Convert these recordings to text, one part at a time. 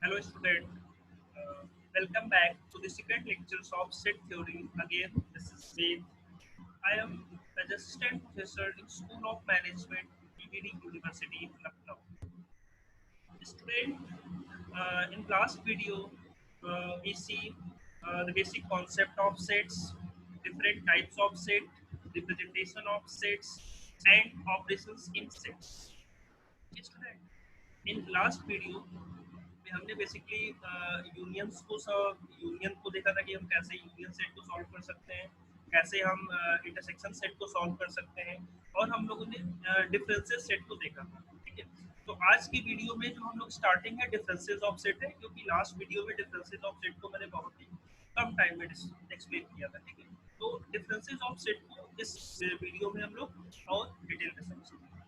Hello student, welcome back to the second lectures of set theory. Again, this is Ved. I am an assistant professor in School of Management, PVD University, Lucknow. Student, in last video, we see the basic concept of sets, different types of set, representation of sets, and operations in sets. Student, in last video में हमने basically union को देखा था कि हम कैसे union set को solve कर सकते हैं, कैसे हम इंटरसेक्शन सेट को सॉल्व कर सकते हैं, और हम लोगों ने डिफरेंसेस सेट को देखा था। ठीक है, तो आज की वीडियो में जो हम लोग स्टार्टिंग है डिफरेंसेस ऑफ सेट है, क्योंकि लास्ट वीडियो में डिफरेंसेस ऑफ सेट को मैंने बहुत ही कम टाइम में एक्सप्लेन किया था। ठीक है, तो डिफरेंसेस ऑफ सेट को इस वीडियो में हम लोग और डिटेल में समझेंगे।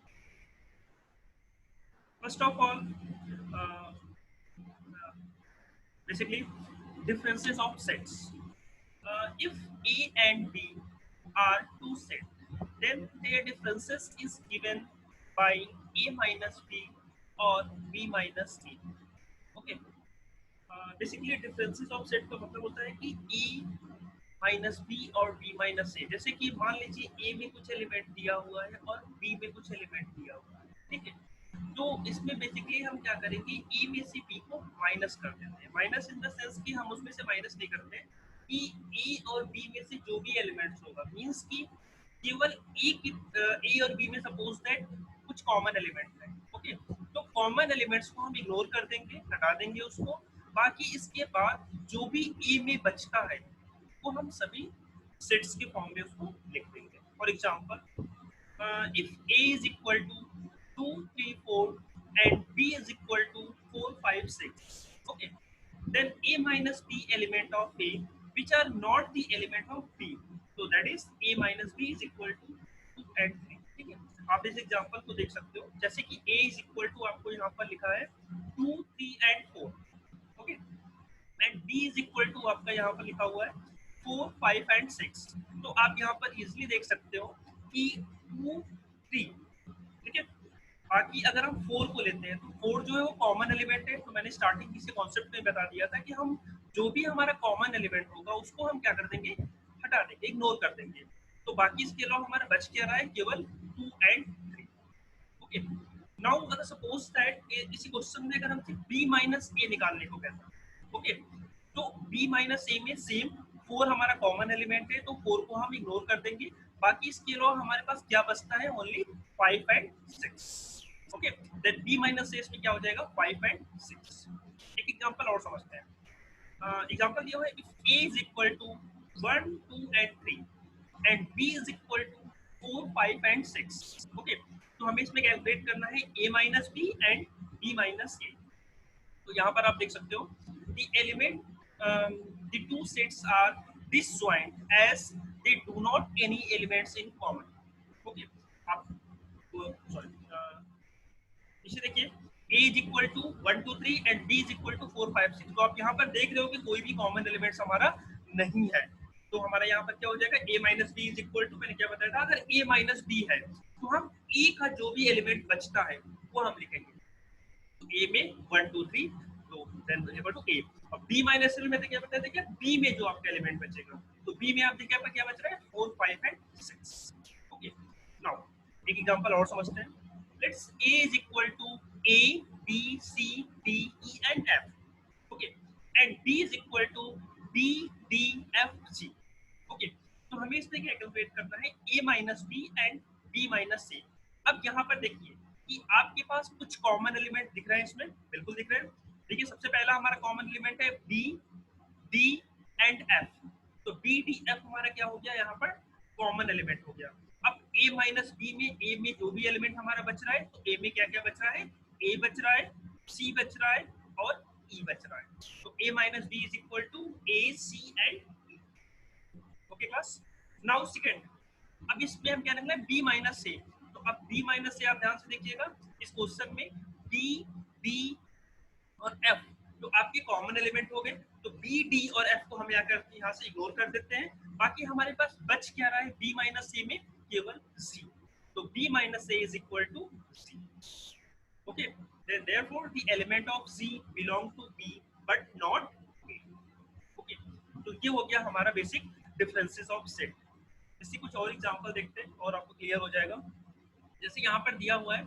First of all, basically differences of sets. If A and B are two sets, then their differences is given by A minus B or B minus A. Okay. Basically differences of set का मतलब होता है कि E minus B और B minus ए। जैसे कि मान लीजिए ए में कुछ एलिमेंट दिया हुआ है और बी में कुछ एलिमेंट दिया हुआ है। ठीक है, तो इसमें बेसिकली हम क्या करेंगे, ए में से बी को माइनस कर देते हैं। माइनस इन द सेंस कि हम उसमें से माइनस नहीं करते कि ए और बी में से जो भी एलिमेंट्स होगा, मींस कि केवल ए और बी में सपोज दैट कुछ कॉमन एलिमेंट है। ओके, तो कॉमन एलिमेंट्स को हम इग्नोर कर देंगे, हटा देंगे उसको। बाकी इसके बाद जो भी ए में बचता है वो हम सभी सेट्स के फॉर्म में उसको लिख देंगे। For example, if a is equal to 2 3 4 and b is equal to 4 5 6, okay, then a minus b element of a which are not the element of b, so that is a minus b is equal to 2 and 3। ठीक है, आप इस example को देख सकते हो, जैसे कि a is equal to आपको यहाँ पर लिखा है 2 3 and 4, okay, and b is equal to आपका यहाँ पर लिखा हुआ है 4 5 एंड 6। तो आप यहाँ पर इजिली देख सकते हो कि 2 3, ठीक है। बाकी अगर हम 4 को लेते हैं तो 4 जो है वो कॉमन एलिमेंट है। तो मैंने स्टार्टिंग किसी कॉन्सेप्ट में बता दिया था कि हम जो भी हमारा कॉमन एलिमेंट होगा उसको हम क्या कर देंगे, हटा देंगे, इग्नोर कर देंगे। तो बाकी इसके अलावा हमारा बच क्या रहा है, केवल 2 एंड 3। ओके, नाउ अगर सपोज दैट इसी क्वेश्चन में अगर हम b माइनस ए निकालने को कहता है, ओके, तो b माइनस ए में सेम 4 हमारा कॉमन एलिमेंट है, तो 4 को हम इग्नोर कर देंगे। बाकी इसके अलावा हमारे पास क्या बचता है, only 5 and 6। Okay, then b minus A में क्या हो जाएगा, 5 एंड 6। एक एग्जांपल और समझते हैं। एग्जांपल दिया हुआ है, if a is equal to 1 2 and 3 and b is equal to 4 5 and 6। Okay, तो हमें इसमें कैलकुलेट करना है a minus B and b minus A. तो यहाँ पर आप देख सकते हो the element, the two sets are disjoint as they do not any elements in common। Okay, आप सॉरी, इसे देखिए, a is equal to 1 2 3 and b is equal to 4 5 6। तो आप यहाँ पर देख रहे हो कि कोई भी कॉमन एलिमेंट्स हमारा नहीं है। तो हमारा यहाँ पर क्या हो जाएगा, a minus B is equal to, मैंने क्या बताया था, अगर a माइनस बी है तो हम a का जो भी एलिमेंट बचता है वो हम लिखेंगे। तो a में 1 2 3, तो देन इक्वल टू a। और b माइनस में तो क्या बताया था, क्या b में जो आपका एलिमेंट बचेगा, तो b में आप देखिए आपका क्या बच रहा है, 4 5 एंड 6। ओके, नाउ एक एग्जांपल और समझते हैं। Let's a is equal to a b c d e and f, okay, and b is equal to b d f g। Okay, तो हमें इसमें क्या कैलकुलेट करना है, a minus B and b minus c। अब यहाँ पर देखिए कि आपके पास कुछ कॉमन एलिमेंट दिख रहे हैं, इसमें बिल्कुल दिख रहे हैं। देखिए, सबसे पहला हमारा कॉमन एलिमेंट है b d एंड f। तो b d f हमारा क्या हो गया, यहाँ पर कॉमन एलिमेंट हो गया। अब a माइनस बी में a में जो भी एलिमेंट हमारा बच रहा है, तो a में क्या क्या बच रहा है, a बच रहा है, c बच रहा है और e बच रहा है। तो a minus B is equal to a c and e। Okay class, now second, अब इसमें हम क्या लिखना है, b माइनस a। तो अब b माइनस a आप ध्यान से देखिएगा, इस क्वेश्चन में b b और f तो आपके कॉमन एलिमेंट हो गए। तो b d और f को हम यहाँ से इग्नोर कर देते हैं। बाकी हमारे पास बच क्या रहा है, b माइनस a में केवल c। तो b minus a is equal to c। Okay, then therefore the element of C belong to B but not A. Okay, तो ये हो गया हमारा बेसिक डिफरेंसेस ऑफ सेट। इसी कुछ और एग्जांपल देखते हैं और आपको क्लियर हो जाएगा। जैसे यहाँ पर दिया हुआ है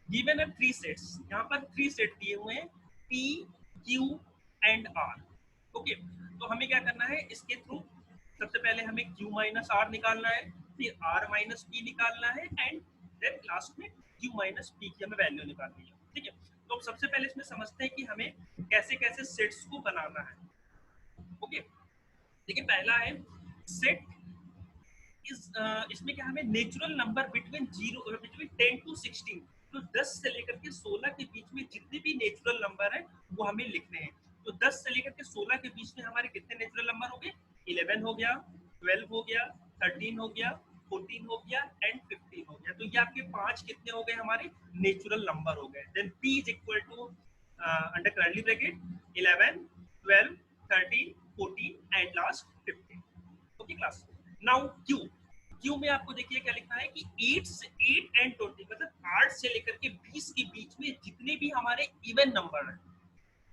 गिवन है 3 सेट्स, यहाँ पर 3 सेट दिए हुए हैं P, Q and R। Okay, तो हमें क्या करना है इसके थ्रू, सबसे पहले हमें Q माइनस R निकालना है, फिर R माइनस P निकालना है एंड देन लास्ट में Q माइनस P की हमें वैल्यू निकालनी है। ठीक है, तो सबसे पहले इसमें समझते हैं कि हमें कैसे कैसे सेट्स को बनाना है। ओके, देखिए पहला है सेट इसमें क्या हमें नेचुरल नंबर बिटवीन 10 टू 16, तो 10 से लेकर के 16 के बीच में जितने भी नेचुरल नंबर है वो हमें लिखने हैं। तो 10 से लेकर के 16 के बीच में हमारे कितने नेचुरल नंबर हो गए? 11 हो गया, 12 हो गया, 13 हो गया, 14 हो गया एंड 15 हो गया। तो ये आपके 5 कितने हो गए? हमारे नेचुरल नंबर हो गए। Then P is equal to under curly bracket 11, 12, 13, 14 and last 15। Okay class, now Q में आपको देखिए क्या लिखा है कि 8 एंड 20, मतलब 8 से लेकर के 20 के बीच में जितने भी हमारे इवन नंबर है,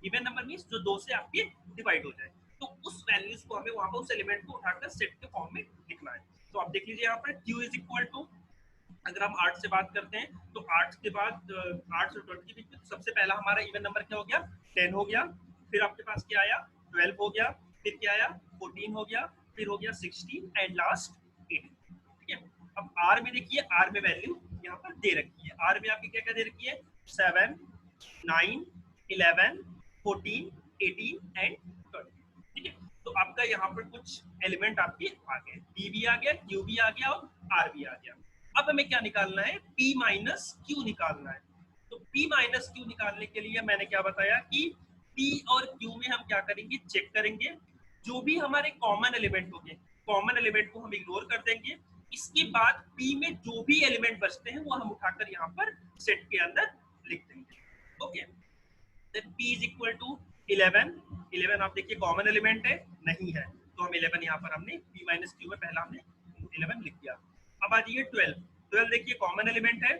इवन नंबर मींस जो 2 से आपके डिवाइड हो जाए, तो उस वैल्यूज को हमें वहां पर उस एलिमेंट को उठाकर सेट के फॉर्म में लिखना है। तो आप देख लीजिए यहाँ पर क्यू इज इक्वल टू, अगर हम 8 से बात करते हैं तो 8 के बाद 8 से 20 के बीच में सबसे पहला हमारा इवन नंबर क्या हो गया? 10 हो गया, फिर आपके पास क्या आया? 12 हो गया, फिर क्या आया? 14 हो गया, फिर हो गया 16 एंड लास्ट 18। ठीक है, अब आर में देखिए, आर में वैल्यू यहाँ पर दे रखी है। आर में आपकी क्या क्या दे रखी है? 7, 9, 11, 14, 18 एंड 20। ठीक है, तो आपका यहाँ पर कुछ एलिमेंट आपके आ गए, बी भी आ गया, क्यू भी आ गया और आर भी आ गया। अब हमें क्या निकालना है? P माइनस क्यू निकालना है। तो P माइनस क्यू निकालने के लिए मैंने क्या बताया कि P और Q में हम क्या करेंगे? चेक करेंगे जो भी हमारे कॉमन एलिमेंट होंगे, कॉमन एलिमेंट को हम इग्नोर कर देंगे। इसके बाद P में जो भी एलिमेंट बचते हैं वो हम उठाकर यहाँ पर सेट के अंदर लिख देंगे। Okay, then P is equal to 11। 11 आप देखिए कॉमन एलिमेंट है, नहीं है, तो हम 11 यहाँ पर हमने P माइनस क्यू में पहला हमने 11 लिख दिया। अब आ जाइए 12। 12 देखिए कॉमन एलिमेंट है,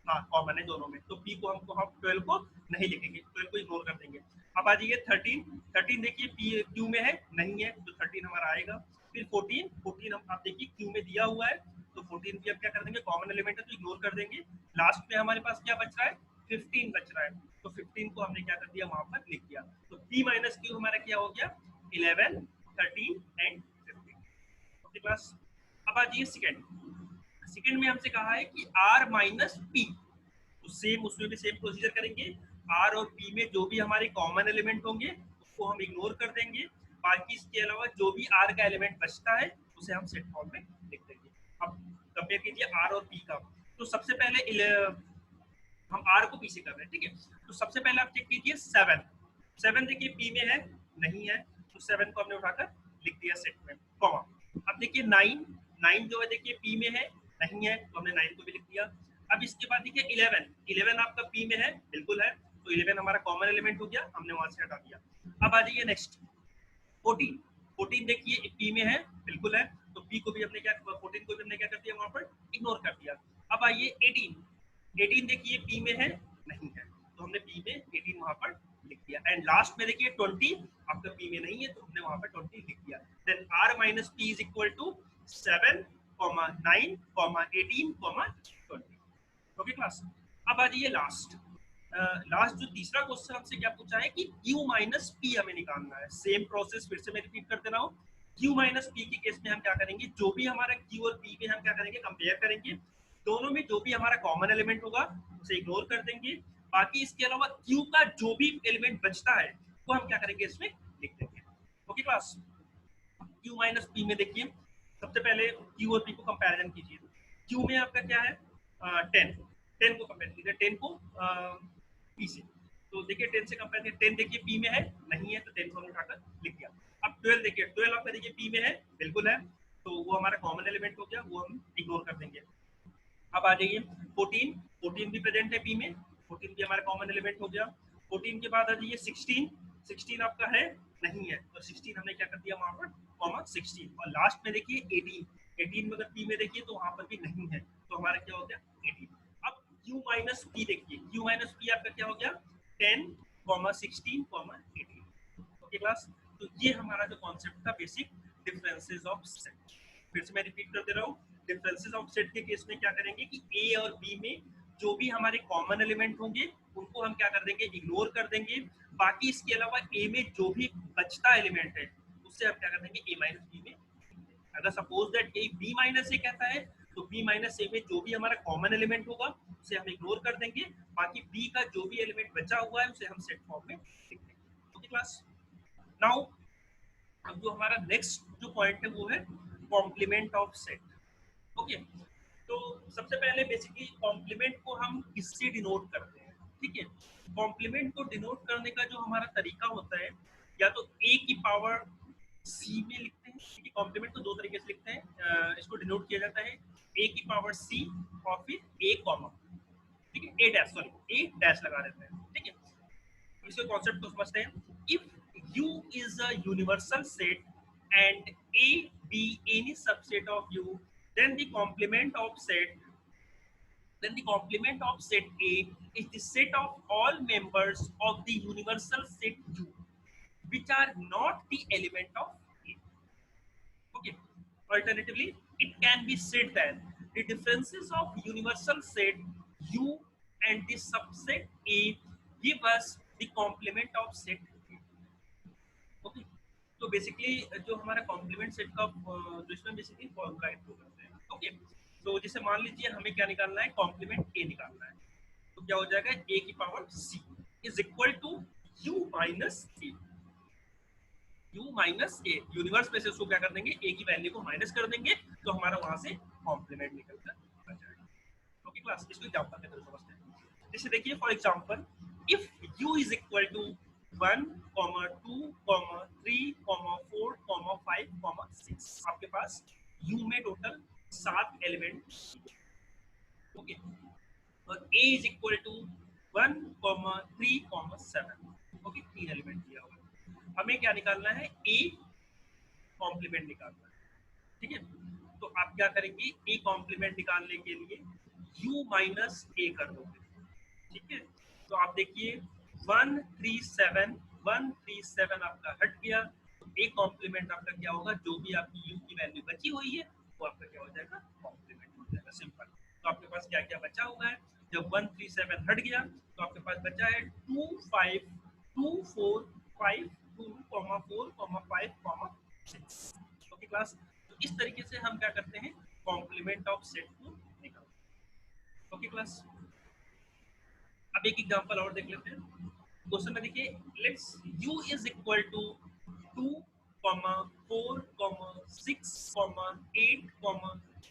हाँ कॉमन है दोनों में, तो P को हम 12 को नहीं लिखेंगे, 12 को इग्नोर कर देंगे। अब आ जाइए 13। 13 देखिए P Q में है, नहीं है, तो 13 हमारा आएगा। फिर 14, 14 हम आप देखिए Q में दिया हुआ है, तो 14 भी अब क्या कर देंगे? कॉमन एलिमेंट है तो इग्नोर कर देंगे। लास्ट में हमारे पास क्या बच रहा है? 15 बच रहा है, तो 15 को हमने क्या कर दिया? वहां पर लिख दिया। तो P माइनस Q हमारा क्या हो गया? 11, 13 एंड 15। ओके क्लास, अब आ जाइए सेकेंड में हमसे कहा है कि R माइनस P, तो सेम उसमें भी सेम प्रोसीजर करेंगे। R और P में जो भी हमारे कॉमन एलिमेंट होंगे उसको हम इग्नोर कर देंगे, बाकी इसके अलावा जो भी R का एलिमेंट बचता है उसे हम सेट फॉर्म में लिख देंगे। अब कंपेयर कीजिए R और P का, तो सबसे पहले हम R को P से कर रहे हैं, ठीक है, तो सबसे पहले आप चेक कीजिए 7। 7 देखिए P में है, नहीं है, तो 7 को हमने उठाकर लिख दिया सेट में, कॉमा। अब देखिए 9, 9 जो है देखिए P में है, नहीं है, तो हमने 9 को भी लिख दिया। अब इसके बाद देखिए 11, 11 आपका P में है, बिल्कुल है, तो 11 हमारा कॉमन एलिमेंट हो गया, हमने वहां से हटा दिया। अब आ जाइए नेक्स्ट 14। 14 देखिए P में है, बिल्कुल है, तो P को भी हमने क्या 14 को भी हमने क्या कर दिया? वहां पर इग्नोर कर दिया। अब आइए 18। 18 देखिए P में है, नहीं है, तो हमने P में 18 वहां पर लिख दिया। एंड लास्ट में देखिए 20 आपका P में नहीं है, तो हमने वहां पर 20 लिख दिया। Then R minus P is equal to 7, 9, 18, 20। Okay class, अब आ जाइए लास्ट जो तीसरा क्वेश्चन हमसे क्या पूछा है कि Q माइनस P हमें निकालना है। सेम प्रोसेस फिर से मैं रिपीट कर दे रहा हूँ। Q माइनस P के केस में हम क्या करेंगे? जो भी हमारा Q और P में हम क्या करेंगे? कंपेयर करेंगे, दोनों में जो भी हमारा कॉमन एलिमेंट होगा उसे इग्नोर कर देंगे, बाकी इसके अलावा Q का जो भी एलिमेंट बचता है वो हम क्या करेंगे? इसमें लिख देंगे। Okay class, Q minus P में देखिए सबसे पहले Q और P को कंपैरिजन कीजिए। Q में आपका क्या है? 10। 10 को कंपेयर कीजिए, 10 को P से, तो देखिए 10 से कंपेयर कीजिए, 10 देखिए P में है, नहीं है, तो 10 को उठाकर लिख दिया। अब 12 देखिए, 12 आपका देखिए P में है, बिल्कुल है, तो वो हमारा कॉमन एलिमेंट हो गया, वो हम इग्नोर कर देंगे। अब आ जाइए 14। 14 भी प्रेजेंट है P में, 14 भी हमारा कॉमन एलिमेंट हो गया। 14 के बाद आ जाइए 16। 16 आपका है, नहीं है, तो 16 हमने क्या कर दिया? वहां पर कॉमा 16। और लास्ट में देखिए 18। 18 में अगर P में देखिए तो वहां पर भी नहीं है, तो हमारा क्या हो गया? 18। अब Q माइनस पी देखिए, u माइनस पी आपका क्या हो गया 10, 16, 18। ओके क्लास, तो ये हमारा जो कॉन्सेप्ट था बेसिक डिफरेंसेस ऑफ सेट। फिर से मैं रिपीट कर दे रहा हूँ, डिफरेंसेस ऑफ सेट के केस में क्या करेंगे कि ए और बी में जो भी हमारे कॉमन एलिमेंट होंगे उनको हम क्या कर देंगे, इग्नोर कर देंगे। बाकी इसके अलावा ए में जो भी बचता एलिमेंट है उससे हम क्या कर देंगे, ए माइनस बी में। अगर suppose that A B minus A कहता है तो बी माइनस ए में जो भी हमारा कॉमन एलिमेंट होगा उसे हम इग्नोर कर देंगे, बाकी बी का जो भी एलिमेंट बचा हुआ है उसे हम सेट फॉर्म में लिख देंगे। ओके क्लास, नाउ अब जो हमारा नेक्स्ट जो पॉइंट है वो है कॉम्प्लीमेंट ऑफ सेट। ओके, तो सबसे पहले बेसिकली कॉम्प्लीमेंट को हम किससे डिनोट करते हैं, ठीक है। कॉम्प्लीमेंट को डिनोट करने का जो हमारा तरीका होता है, या तो ए की पावर सी में लिखते हैं, ठीक है। कॉम्प्लीमेंट को दो तरीके से लिखते हैं, इसको डिनोट किया जाता है ए की पावर सी और फिर ए कॉमा, ठीक है, ए डैश, सॉरी ए डैश लगा देते हैं, ठीक है। इसके कॉन्सेप्ट को समझते हैं। If U is a universal set and A be any subset of U, then the complement of set A is the set of all members of the universal set U which are not the element of A. Okay. Alternatively, it can be said that the differences of universal set U and the subset A give us the complement of set A. Okay, तो basically जो हमारा complement set का जो इसमें basically formula improve करते हैं। Okay, तो जैसे मान लीजिए हमें क्या निकालना है, कॉम्प्लीमेंट ए निकालना है, तो क्या हो जाएगा, ए की power C is equal to U minus A. U minus A, universe में से उसको क्या कर देंगे, ए की वैल्यू को माइनस कर देंगे, तो हमारा वहां से कॉम्प्लीमेंट निकल कर आ जाएगा। ओके क्लास, इसको एग्जांपल के थ्रू समझते हैं। जैसे देखिए for example, if u is equal to 1, 2, 3, 4, 5, 6, आपके पास u में टोटल 7 एलिमेंट, ओके, और a is equal to 1, 3, 7, okay, 3 element दिया हुआ है। हमें क्या निकालना है, a कॉम्प्लीमेंट निकालना है, ठीक है। तो आप क्या करेंगे, ए कॉम्प्लीमेंट निकालने के लिए u माइनस ए कर दोगे, ठीक है। तो आप देखिए 137 आपका हट गया, तो ए कॉम्प्लीमेंट आपका क्या होगा, जो भी आपकी u की वैल्यू बची हुई है वो आपका क्या हो जाएगा, कॉम्प्लीमेंट हो जाएगा, सिंपल। तो आपके पास क्या क्या बचा हुआ है, जब 137 हट गया तो आपके पास बचा है 2, 5, 2, 4, 5, 2, 4, 5, 6। ओके क्लास, तो इस तरीके से हम क्या करते हैं, कॉम्प्लीमेंट ऑफ सेट को निकालते हैं। ओके क्लास, अब एक एग्जांपल और देख लेते हैं। क्वेश्चन में देखिए, let's u is equal to 2, 4, 6, 8,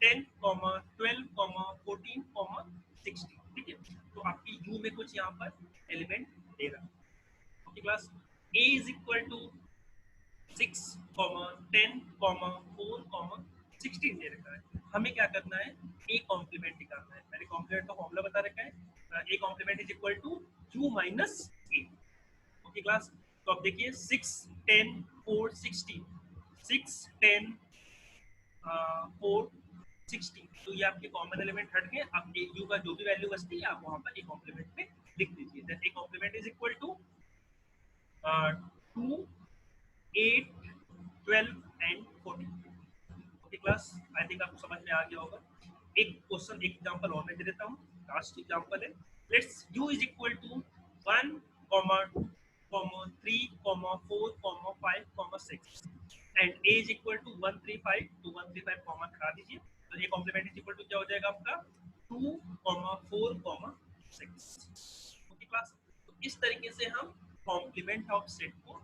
10, 12, 14, 16, ठीक है। तो आपकी u में कुछ यहाँ पर एलिमेंट दे रहा है। Okay class, a is equal to 6, 10, 4, 16 दे रखा है। हमें क्या करना है, ए कॉम्प्लीमेंट निकालना है। मैंने कॉम्प्लीमेंट का फॉर्मूला बता रखा है, A complement is equal to U minus A. Okay class, तो अब देखिए 6, 10, 4, 16, 6, 10, 4, 16, तो ये आपके कॉमन एलिमेंट हट गए। अब ए यू का जो भी वैल्यू बचती है आप वहां पर ए कॉम्प्लीमेंट में लिख दीजिए। Then A complement is equal to 2, 8, 12 and 14। Okay class, I think आपको समझ में आ गया होगा। एक क्वेश्चन, एक एग्जांपल और मैं दे देता हूँ, लास्ट एग्जांपल है। Let's u is equal to 1, 2, 3, 4, 5, 6 and a is equal to 135 two 135 comma हटा दीजिए, तो a complement is equal to क्या हो जाएगा आपका 2, 4, 6। ओके क्लास, तो इस तरीके से हम कॉम्प्लीमेंट ऑफ सेट को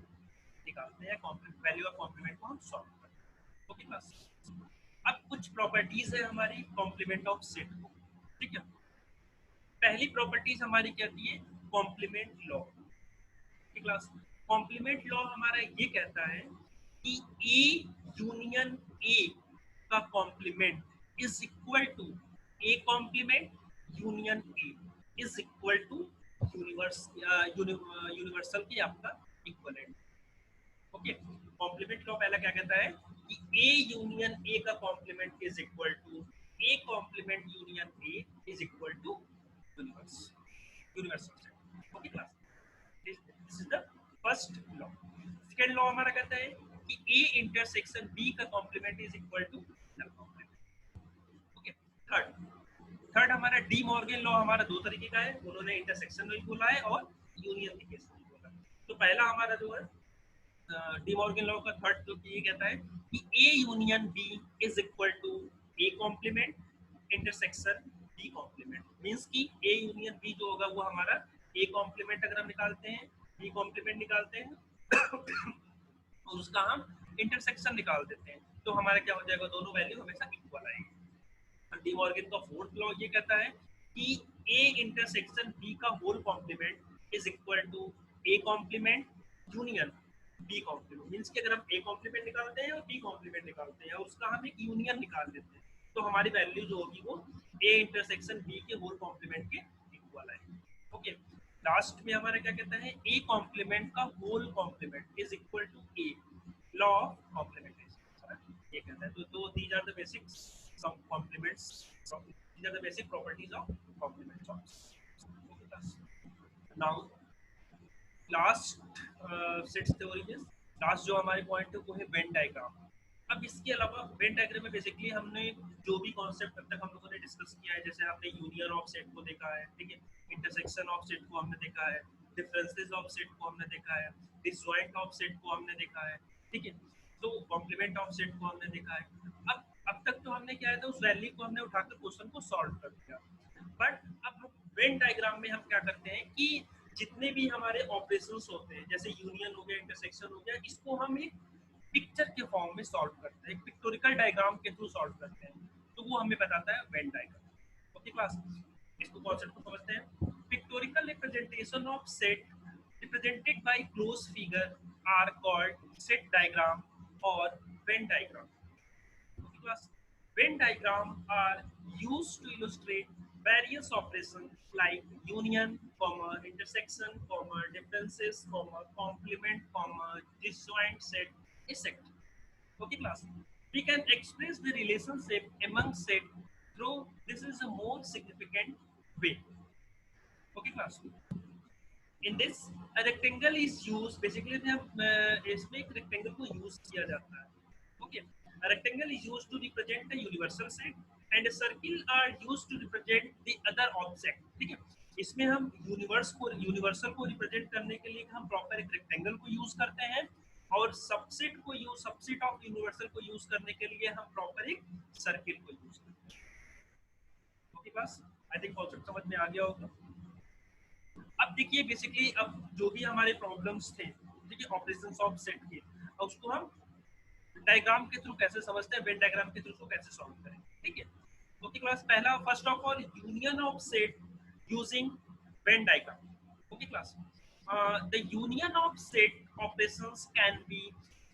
निकालते हैं, वैल्यू ऑफ कॉम्प्लीमेंट को हम सॉल्व करते हैं। ओके क्लास, अब कुछ प्रॉपर्टीज है हमारी कॉम्प्लीमेंट ऑफ सेट को, ठीक है। पहली प्रॉपर्टीज हमारी कहती है complement law. Class, complement law हमारा ये कहता है कि ए यूनियन ए का complement is equal to A complement union A is equal to universal की आपका इक्वलेंट। ओके, कॉम्प्लीमेंट लॉ पहला क्या कहता है कि ए यूनियन ए का complement is equal to A complement union A is equal to universe, universal set. Okay class, this is the first law. Second law हमारा कहता है कि A इंटरसेक्शन B का complement is equal to null complement. Okay. Third हमारा De Morgan law हमारा दो तरीके का है, उन्होंने इंटरसेक्शन में बोला है और यूनियन के केस में बोला है. तो पहला हमारा जो है डी मॉर्गन लॉ का थर्ड जो ये कहता है कि A union B is equal to A complement intersection B complement. Means कि ए यूनियन बी जो होगा वो हमारा ए कॉम्प्लीमेंट अगर हम निकालते हैं, बी कॉम्प्लीमेंट निकालते हैं और उसका हम इंटरसेक्शन निकाल देते हैं, तो हमारा क्या हो जाएगा, दोनों वैल्यू हमेशा इक्वल आएगी. डी मॉर्गन का फोर्थ लॉ ये कहता है कि ए इंटरसेक्शन बी का whole complement is equal to A complement union B complement. Means कि अगर हम ए कॉम्प्लीमेंट निकालते हैं और बी कॉम्प्लीमेंट निकालते हैं और उसका हम एक यूनियन निकाल लेते हैं, तो हमारी वैल्यू जो होगी वो ए इंटरसेक्शन बी के होल कॉम्प्लीमेंट के इक्वल आएगी. ओके. लास्ट में हमारा क्या कहता है, ए कॉम्प्लीमेंट का whole complement is equal to A, law of complementation ये कहता है. तो these are the basics of complements, these are the basic properties of complement forms. Now last six theory में लास्ट जो हमारे पॉइंट है वो है वेन डायग्राम. अब इसके अलावा वेन डायग्राम में बेसिकली हमने जो भी कॉन्सेप्ट अब तक हम लोगों ने डिस्कस किया है, जैसे हमने यूनियन ऑफ सेट को देखा है, ठीक है, इंटरसेक्शन ऑफ सेट को हमने देखा है, डिफरेंसेस ऑफ सेट को हमने देखा है, डिसजॉइंट ऑफ सेट को हमने देखा है, ठीक है, तो कॉम्प्लीमेंट ऑफ सेट को हमने देखा है. अब तक तो हमने क्या है, उस वैल्यू को हमने उठाकर क्वेश्चन को सॉल्व कर दिया. बट अब वेन डायग्राम में हम क्या करते हैं कि जितने भी हमारे ऑपरेशंस होते हैं, जैसे यूनियन हो गया, इंटरसेक्शन हो गया, इसको हम एक पिक्चर के फॉर्म में सॉल्व करते हैं, एक पिक्टोरिकल डायग्राम के थ्रू सॉल्व करते हैं, तो वो हमें बताता है वेन डायग्राम. ओके क्लास, इसको कॉन्सेप्ट को समझते हैं. Pictorial representation of set represented by close figure are called set diagram और Venn diagram. Okay class, Venn diagram are used to illustrate various operations like union, intersection, differences, complement, disjoint set, etc. Okay class, we can express the relationship among set through this is a more significant way. Okay class, in this a rectangle is used, basically इसमें एक rectangle को use किया जाता है. Okay, a rectangle is used to represent a universal set and a circle are used to represent the other object. ठीक है, इसमें हम यूनिवर्सल को रिप्रेजेंट करने के लिए हम प्रॉपर एक रेक्टेंगल को यूज करते हैं और सबसेट ऑफ यूनिवर्सल को यूज करने के लिए हम प्रॉपर एक सर्किल को यूज करते हैं. ओके बस, आई थिंक कॉन्सेप्ट समझ में आ गया होगा. अब देखिए बेसिकली अब जो भी हमारे प्रॉब्लम्स थे, ठीक है, ऑपरेशंस ऑफ सेट के, अब उसको हम डायग्राम के थ्रू कैसे समझते हैं, वेन डायग्राम के थ्रू कैसे सॉल्व करें. ठीक है, ओके क्लास, पहला first of all union of set using Venn diagram. Okay class, the union of set operations can be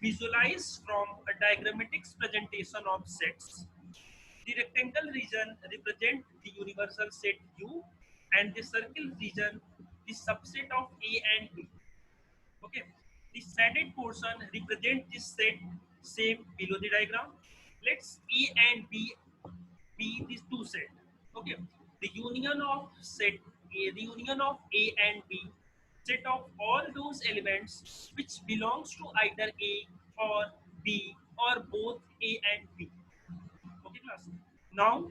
visualized from a diagrammatic presentation of sets. The rectangle region represents the universal set U and the circle region the subset of A and B. Okay, the shaded portion represent this set same below the diagram. Let's A and B be these two set. Okay, the union of set A, the union of A and B, set of all those elements which belongs to either A or B or both A and B. Okay class, now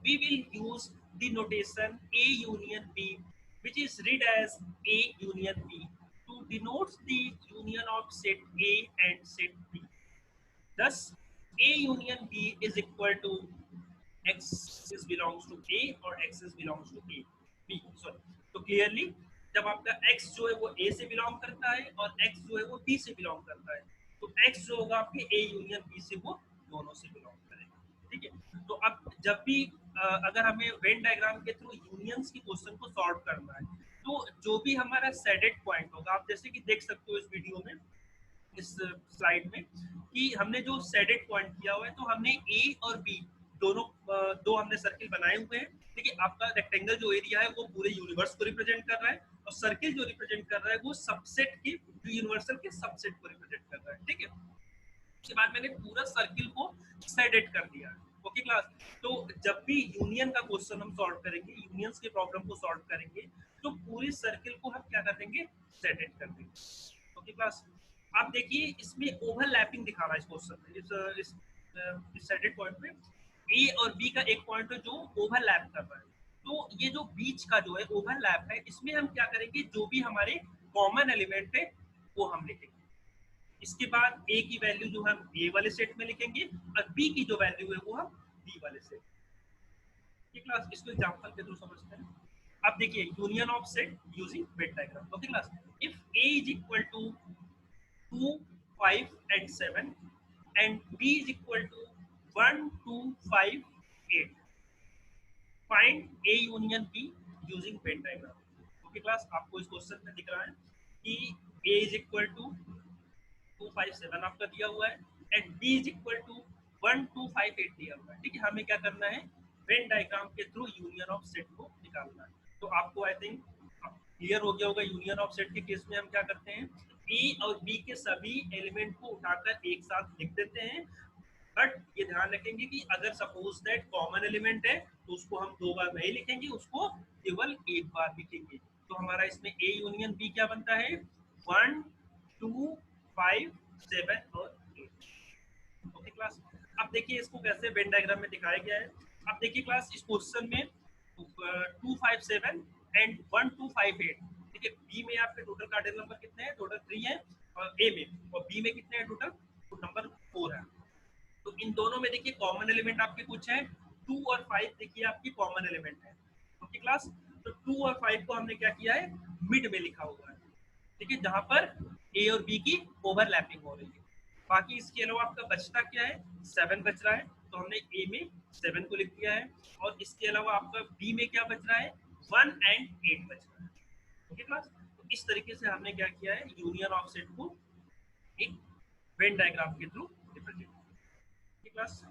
we will use the notation A union B, which is read as A union B, to denote the union of set A and set B. Thus, A union B is equal to X is belongs to A or X is belongs to A B. Sorry. तो clearly जब आपका X जो है वो A से belong करता है और X जो है वो B से बिलोंग करता है, तो X जो होगा आपके A यूनियन B से वो दोनों से बिलोंग करेगा. ठीक है, तो अब जब भी अगर हमें वेन डायग्राम के थ्रू यूनियंस की क्वेश्चन को सॉल्व करना है, तो जो भी हमारा सेडेड पॉइंट होगा, आप जैसे कि देख सकते हो इस वीडियो में, इस स्लाइड में, कि हमने जो सेडेड पॉइंट किया हुआ है, तो हमने A और B दोनों दो हमने सर्किल बनाए हुए हैं. ठीक है, आपका रेक्टेंगल जो एरिया है वो पूरे यूनिवर्स को रिप्रेजेंट कर रहा है और सर्किल जो रिप्रेजेंट कर रहा है वो सबसेट के यूनिवर्सल के सबसेट को रिप्रेजेंट कर रहा है. ठीक है, उसके बाद मैंने पूरा सर्किल को सेडेड कर दिया. Okay class. तो जब भी यूनियन का क्वेश्चन हम सॉल्व करेंगे, यूनियंस के प्रॉब्लम को सॉल्व करेंगे, तो पूरी सर्किल को हम क्या कर देंगे, सेटेड कर देंगे। Okay class. आप देखिए इसमें ओवरलैपिंग दिखा रहा है इस क्वेश्चन में, इस सेटेड पॉइंट में ए और बी का एक पॉइंट है जो ओवरलैप कर रहा है। तो ये जो बीच का जो है ओवरलैप है, इसमें हम क्या करेंगे, जो भी हमारे कॉमन एलिमेंट है वो हम लिखेंगे। इसके बाद ए की वैल्यू जो हम ए वाले सेट में लिखेंगे और बी की जो वैल्यू है वो हम बी वाले सेट। ठीक क्लास, इसको एग्जांपल के थ्रू समझते हैं। अब देखिए union of set using Venn diagram. Okay class, if A is equal to 2, 5 and 7 and b is equal to 1, 2, 5, 8, find a union b using Venn diagram। Okay class, आपको इस question में दिख रहा है कि a is equal to 2, 5, 7 आपका दिया हुआ है and b is equal to 1, 2, 5, 8 दिया हुआ है। ठीक है, हमें क्या करना है, वेन डायग्राम के थ्रू यूनियन ऑफ सेट को निकालना है। तो आपको आई थिंक क्लियर हो गया होगा, यूनियन ऑफ सेट के केस में हम क्या करते हैं, ए और बी के सभी एलिमेंट को उठाकर एक साथ लिख देते हैं। बट ये ध्यान रखेंगे कि अगर सपोज दैट कॉमन एलिमेंट है तो उसको हम दो बार नहीं लिखेंगे, उसको केवल एक बार लिखेंगे। तो हमारा इसमें ए यूनियन बी क्या बनता है, 1, 2, 5, 7 और 8। Okay class. अब देखिए इसको कैसे वेन डायग्राम में दिखाया गया है। अब देखिए क्लास, इस क्वेश्चन में 2, 5, 7 एंड 1, 2, 5, 8। ठीक है, बी में आपके टोटल कार्डिनल नंबर कितने हैं, टोटल 3 है, और ए में और बी में कितने हैं टोटल, तो नंबर 4 है। तो इन दोनों में देखिए कॉमन एलिमेंट आपके कुछ है, 2 और 5 देखिए आपकी कॉमन एलिमेंट है। ओके क्लास, तो 2 और 5 को हमने क्या किया है, मिड में लिखा हुआ है। ठीक है, जहां पर ए और बी की ओवरलैपिंग हो रही है। बाकी इसके अलावा आपका बचता क्या है, 7 बच रहा है, तो हमने ए में 7 को लिख दिया है। और इसके अलावा आपका बी में क्या बच रहा है, 1 एंड 8 बच रहा है। ओके क्लास, तो इस तरीके से हमने क्या किया है, यूनियन ऑफ सेट को एक वेन डायग्राम के through represent. Class,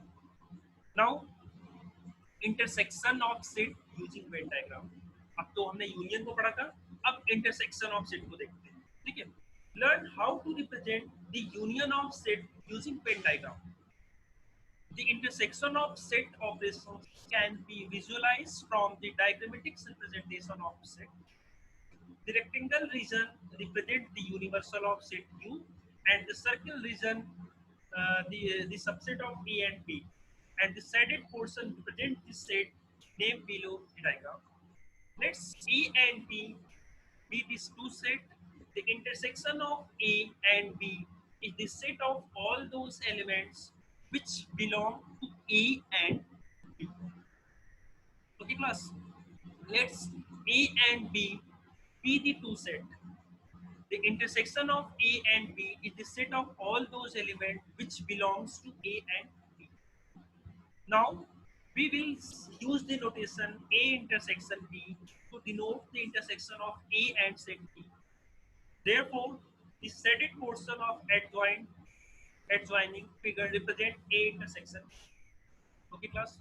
now intersection of set using Venn diagram. अब तो हमने यूनियन को पढ़ा था, अब इंटरसेक्शन ऑफ सेट को देखते हैं। ठीक है, learn how to represent the union of set using Venn diagram. The intersection of set operations can be visualized from the diagrammatic representation of set. The rectangle region represents the universal of set U, and the circle region the subset of A and B, and the shaded portion represents the set named below the diagram. Let's A and B be these two sets. The intersection of A and B is the set of all those elements which belong to A and B. Okay, class. Let's A and B be the two set. The intersection of A and B is the set of all those elements which belongs to A and B. Now we will use the notation A intersection B to denote the intersection of A and set B. Therefore, the shaded portion of adjoining figure represent A intersection B. Okay class,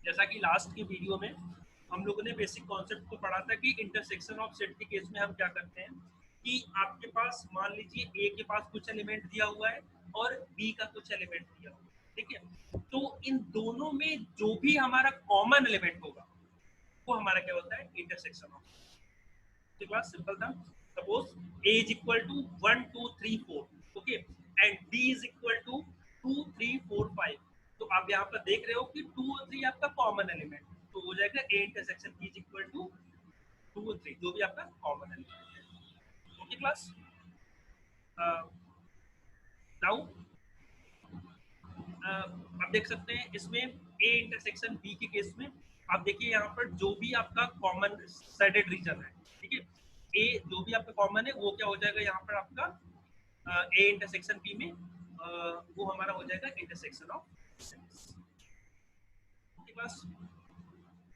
जैसा कि last की video में हम लोगों ने basic concept को पढ़ा था कि इंटरसेक्शन ऑफ सेट के केस में हम क्या करते हैं कि आपके पास मान लीजिए ए के पास कुछ एलिमेंट दिया हुआ है और बी का कुछ एलिमेंट दिया हुआ है। ठीक है, तो इन दोनों में जो भी हमारा कॉमन एलिमेंट होगा वो हमारा क्या होता है, इंटरसेक्शन ऑफ। तो क्लास सिंपल था, suppose a is equal to 1, 2, 3, 4, okay, and b is equal to 2, 3, 4, 5। तो आप यहाँ पर देख रहे हो कि 2 और 3 आपका कॉमन एलिमेंट, तो हो जाएगा a intersection b is equal to 2 और 3, जो भी आपका कॉमन एलिमेंट है। ओके क्लास, नाउ आप देख सकते हैं इसमें a इंटरसेक्शन b के केस में आप देखिए यहाँ पर जो भी आपका कॉमन साइडेड रीजन है, ठीक है, a जो भी आपका कॉमन है वो क्या हो जाएगा यहाँ पर आपका a इंटरसेक्शन b में वो हमारा हो जाएगा intersection of sets. Okay class,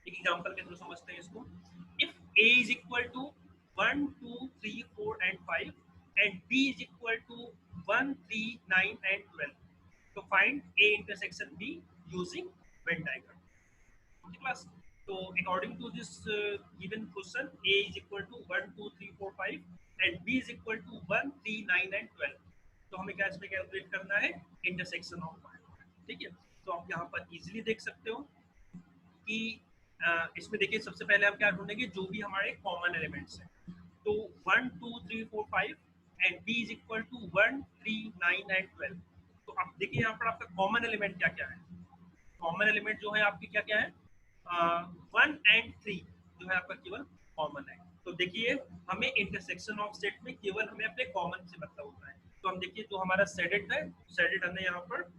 एक एग्जांपल के थ्रू समझते हैं इसको। If a is equal to 1, 2, 3, 4 and 5 and b is equal to 1, 3, 9 and 12, तो find a intersection b using Venn diagram। Okay class, so according to this given question, a is equal to 1, 2, 3, 4, 5 and b is equal to 1, 3, 9 and 12, तो हमें क्या इसमें calculate करना है, intersection of. ठीक है, तो आप यहाँ पर इजीली देख सकते हो कि इसमें देखिए सबसे पहले हम क्या ढूंढेंगे, जो भी हमारे कॉमन एलिमेंट्स हैं। तो 1 2 3 4 5 and b is equal to 1 3 9 and 12। तो आप देखिए यहाँ पर आपका कॉमन एलिमेंट क्या क्या है। कॉमन एलिमेंट जो है आपकी क्या क्या है, 1 एंड 3 जो है आपका केवल कॉमन है। तो देखिए हमें इंटरसेक्शन ऑफ सेट में केवल हमें अपने कॉमन से मतलब होता है। तो हम देखिए जो हमारा सेडेड है, सेडेड हमने यहाँ पर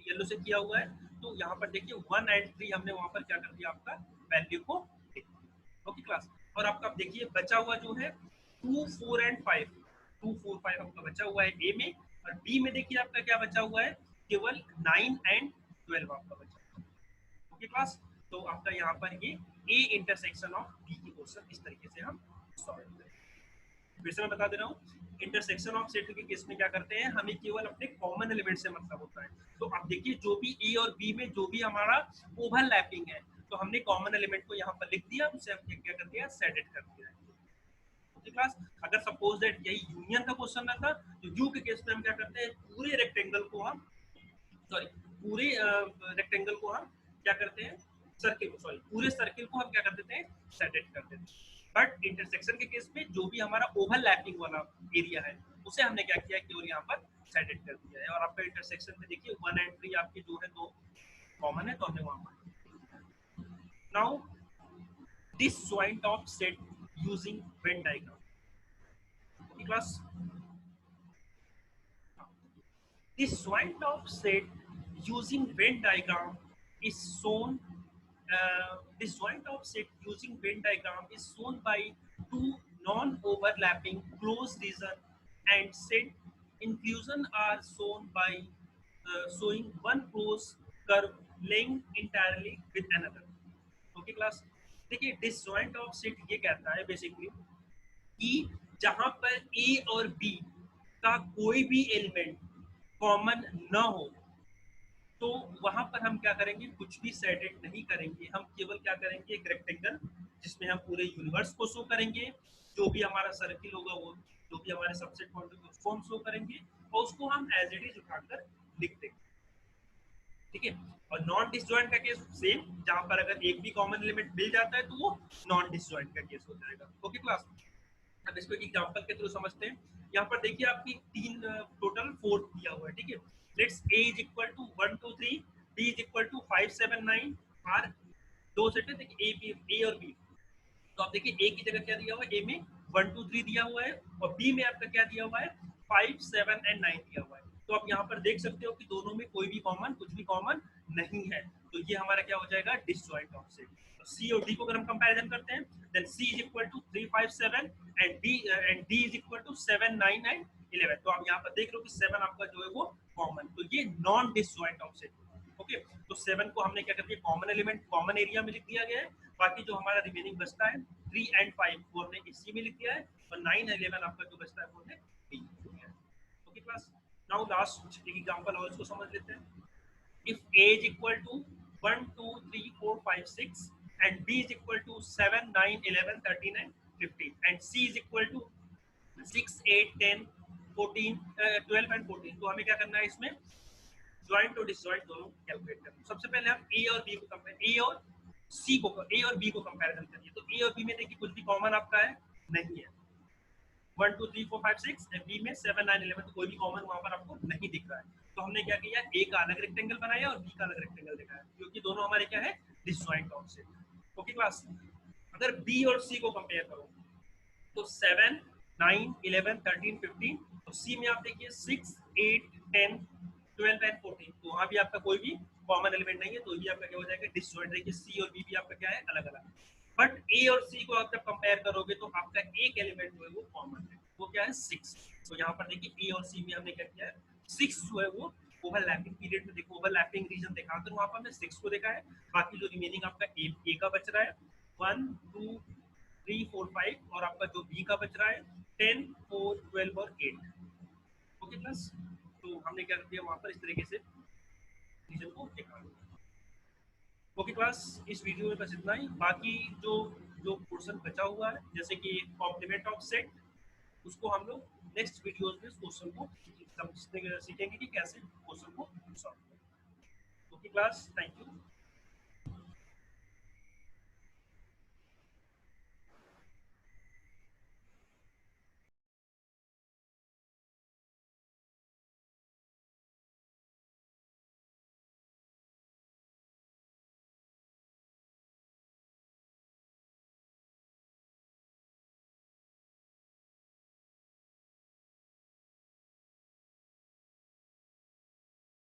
येलो से किया हुआ है। तो यहाँ पर देखिए 1 एंड 3 हमने वहां पर क्या कर दिया, आपका वैल्यू को लिख दिया। Okay class. और आपका देखिए बचा हुआ जो है 2 4 एंड 5, 2 4 5 आपका बचा हुआ है ए में। और बी में देखिए आपका क्या बचा हुआ है, केवल 9 एंड 12 आपका बचा हुआ है। Okay class. तो आपका यहाँ पर ये ए इंटरसेक्शन ऑफ बी की क्वेश्चन इस तरीके से हम सॉल्व करेंगे। फिर से मैं बता दे रहा हूँ, इंटरसेक्शन ऑफ सेट के केस में क्या करते हैं, हमें केवल अपने कॉमन एलिमेंट से मतलब होता है। तो आप देखिए जो भी ए और बी में जो भी हमारा ओवरलैपिंग है, तो हमने कॉमन एलिमेंट को यहाँ पर लिख दिया, उसे हमने क्या कर दिया, सेडेड कर दिया है। Okay class. अगर सपोज दैट यही यूनियन का क्वेश्चन रहता, तो यू के केस में हम क्या करते हैं, पूरे रेक्टेंगल को हम, सॉरी पूरे रेक्टेंगल को हम क्या करते हैं, सर्किल को, सॉरी पूरे सर्किल को हम क्या कर देते हैं, सेडेड कर देते हैं। बट इंटरसेक्शन के केस में जो भी हमारा ओवरलैपिंग वाला एरिया है, उसे हमने क्या किया, केवल यहाँ पर सेडेड कर दिया है। और आपका इंटरसेक्शन में देखिए 1 एंड 3 आपके जो है दो कॉमन है, तो हमने वहां पर। Now this joint of set using Venn diagram class. This joint of set using Venn diagram is shown. This joint of set using Venn diagram is shown by two non-overlapping closed region, and set inclusion are shown by showing one closed curve laying entirely with another. Okay class। देखिए disjoint of set ये कहता है basically कि जहां पर ए और B का कोई भी एलिमेंट कॉमन न हो, तो वहां पर हम क्या करेंगे, कुछ भी सेडेड नहीं करेंगे। हम केवल क्या करेंगे, एक रेक्टेंगल जिसमें हम पूरे यूनिवर्स को शो करेंगे, जो भी हमारा सर्किल होगा वो, जो भी हमारे सबसेट पॉइंट होंगे उसको हम शो करेंगे, और उसको हम एज इट इज उठाकर लिख देंगे। ठीक है। और नॉन डिसजॉइंट का केस सेम, जहां पर अगर एक भी कॉमन एलिमेंट मिल जाता है तो वो नॉन डिसजॉइंट का केस हो जाएगा। Okay class. अब इसको एक एग्जांपल के थ्रू समझते हैं। यहाँ पर देखिए आपकी तीन टोटल 4 दिया हुआ है। ठीक है। Let's a is equal to 1 2 3, b is equal to 5 7 9। Are दो सेट है, देखिए ए और बी। तो आप देखिए ए की जगह क्या दिया हुआ है, ए में 1 2 3 दिया हुआ है, और बी में आपका क्या दिया हुआ है, 5 7 एंड 9 दिया हुआ है। तो आप यहाँ पर देख सकते हो कि दोनों में कोई भी कॉमन, कुछ भी कॉमन नहीं है। तो ये हमारा क्या हो जाएगा, डिसजॉइंट ऑफ सेट। तो सी और डी को अगर हम कंपैरिजन करते हैं, then C is equal to 3 5 7 and D is equal to 7 9 and 11। तो आप यहाँ पर देख लो कि 7 आपका जो है वो कॉमन, तो ये non disjoint of set. Okay. तो 7 को हमने क्या कर दिया, कॉमन एलिमेंट कॉमन एरिया में लिख दिया गया है। बाकी जो हमारा रिमेनिंग बचता है 3 एंड 5 वो हमने इसी में लिख दिया है, और 9 11 आपका जो बचता है वो हमने बी में लिख दिया है। Okay class. नाउ लास्ट एक एग्जांपल और इसको समझ लेते हैं। if a is equal to 1 2 3 4 5 6 and b is equal to 7 9 11 13 and 15 and c is equal to 6 8 10 14 12 and 14, तो हमें क्या करना है, इसमें ज्वाइंट और डिसजॉइंट दोनों कैलकुलेट करना है। सबसे पहले हम ए और बी को कंपेयर, ए और सी को, ए और बी को कंपैरिजन करिए। तो ए और बी में देखिए कुछ भी कॉमन आपका है नहीं है। 1 2 3 4 5 6 एंड बी में 7 9 11, तो कोई भी कॉमन वहां पर आपको नहीं दिख रहा है। तो हमने क्या किया, ए का अलग रेक्टेंगल बनाया और बी का अलग रेक्टेंगल दिखाया, क्योंकि दोनों हमारे क्या है, disjoint of set. Okay class. अगर बी और सी को कंपेयर करो, तो 7 9 11 13 15, तो सी में आप देखिए 6 8 10 12 एंड 14, तो वहां भी आपका कोई भी कॉमन एलिमेंट नहीं है, तो ये आपका क्या हो जाएगा, डिसजॉइंट। देखिए सी और बी भी आपका क्या है, अलग अलग। बट ए और सी को आप जब कंपेयर करोगे, तो आपका एक एलिमेंट जो है वो कॉमन है, वो क्या है, 6। तो यहाँ पर देखिए ए और सी में हमने क्या किया है, 6 जो है वो ओवरलैपिंग पीरियड में, देखो ओवरलैपिंग रीजन देखा, तो वहां पर हमने 6 को देखा है। बाकी जो रिमेनिंग आपका ए का बच रहा है 1 2 3 4 5, और आपका जो बी का बच रहा है 10 4 12 और 8। Okay plus. तो हमने क्या किया वहां पर, इस तरीके से रीजन को देखा। ओके क्लास, इस वीडियो में बस इतना ही। बाकी जो जो पोर्शन बचा हुआ है, जैसे कि कॉम्प्लीमेंट ऑफ सेट, उसको हम लोग नेक्स्ट वीडियोज में उस क्वेश्चन को समझने सीखेंगे कि कैसे क्वेश्चन को सॉल्व करें। Okay, class. Thank you.